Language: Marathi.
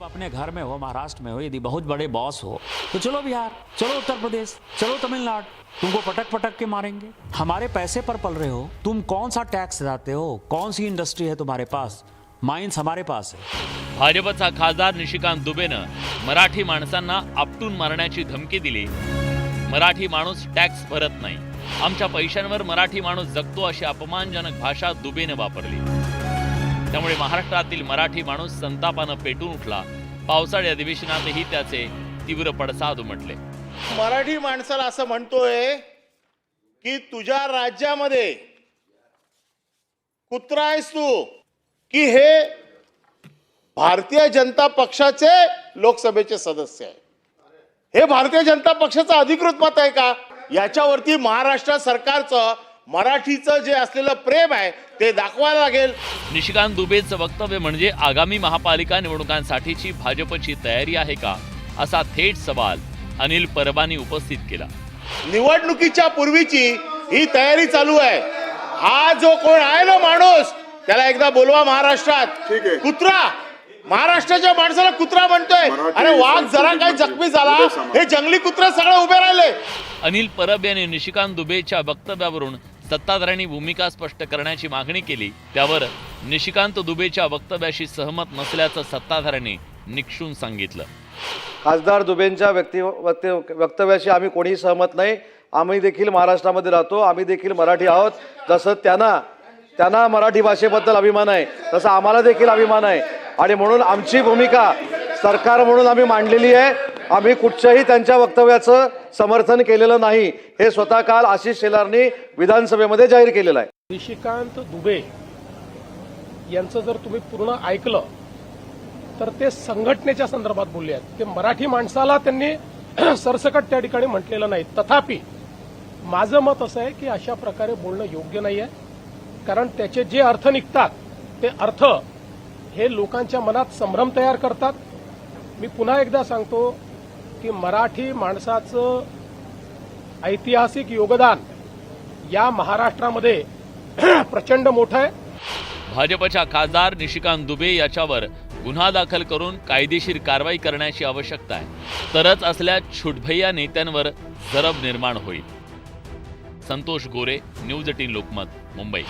अपने घर में हो, महाराष्ट्र में हो, यदि बहुत बड़े बॉस हो तो चलो बिहार, चलो उत्तर प्रदेश, चलो तमिलनाडु, तुमको पटक पटक के मारेंगे। हमारे पैसे पर पल रहे हो, तुम कौन सा टैक्स देते हो, कौन सी इंडस्ट्री है तुम्हारे पास, माइन्स हमारे पास है। भाजपचा खासदार निशिकांत दुबेनं मराठी माणसांना आपटून मारण्याची धमकी दिली। मराठी माणूस टॅक्स भरत नाही, आमच्या पैशांवर मराठी माणूस जगतो अशी अपमानजनक भाषा दुबेनं वापरली। त्यामुळे महाराष्ट्रातील मराठी माणूस संतापानं पेटून उठला। पावसाळी अधिवेशनातही त्याचे तीव्र पडसाद उमटले। मराठी माणसाला असं म्हणतोय की तुझ्या राज्यामध्ये कुत्रा आहेस तू, की हे भारतीय जनता पक्षाचे लोकसभेचे सदस्य आहे। हे भारतीय जनता पक्षाचं अधिकृत मत आहे का? याच्यावरती महाराष्ट्र सरकारचं मराठीचं जे असलेलं प्रेम आहे ते दाखवायला लागेल। निशिकांत दुबेचं वक्तव्य म्हणजे आगामी महापालिका निवडणुकांसाठीची भाजपची तयारी आहे का, असा थेट सवाल अनिल परबांनी उपस्थित केला। निवडणुकीच्या पूर्वीची ही तयारी चालू आहे। हा जो कोण आहे ना माणूस, त्याला एकदा बोलवा महाराष्ट्रात। कुत्रा, महाराष्ट्राच्या माणसाला कुत्रा म्हणतोय। अरे वाघ जरा काही जखमी झाला, हे जंगली कुत्रे सगळे उभे राहिले। अनिल परब यांनी निशिकांत दुबेच्या वक्तव्यावरून सत्ताधाऱ्यांनी भूमिका स्पष्ट करण्याची मागणी केली। त्यावर निशिकांत दुबेच्या वक्तव्याशी सहमत नसल्याचं सत्ताधाऱ्यांनी निक्षून सांगितलं। खासदार दुबेंच्या वक्तव्याशी आम्ही कोणीही सहमत नाही। आम्ही देखील महाराष्ट्रामध्ये राहतो, आम्ही देखील मराठी आहोत। जसं त्यांना मराठी भाषेबद्दल अभिमान आहे, तसं आम्हाला देखील अभिमान आहे आणि म्हणून आमची भूमिका सरकार म्हणून आम्ही मांडलेली आहे। आम्ही कुठच्याही त्यांच्या वक्तव्याचं समर्थन केलेलं नाही, हे स्वतः काल आशिष शेलारनी विधानसभेमध्ये जाहीर केलेलं आहे। निशिकांत दुबे यांचं जर तुम्ही पूर्ण ऐकलं तर ते संघटनेच्या संदर्भात बोलले आहेत। ते मराठी माणसाला त्यांनी सरसकट त्या ठिकाणी म्हटलेलं नाही। तथापि माझं मत असं आहे की अशा प्रकारे बोलणं योग्य नाही आहे, कारण त्याचे जे अर्थ निघतात ते अर्थ हे लोकांच्या मनात संभ्रम तयार करतात। मी पुन्हा एकदा सांगतो की मराठी माणसाचं ऐतिहासिक योगदान या महाराष्ट्रामध्ये प्रचंड मोठं आहे। भाजपच्या खासदार निशिकांत दुबे याच्यावर गुन्हा दाखल करून कायदेशीर कारवाई करण्याची आवश्यकता आहे, तरच असल्या छुटभैया नेत्यांवर जरब निर्माण होईल। संतोष गोरे, न्यूज 18 लोकमत, मुंबई।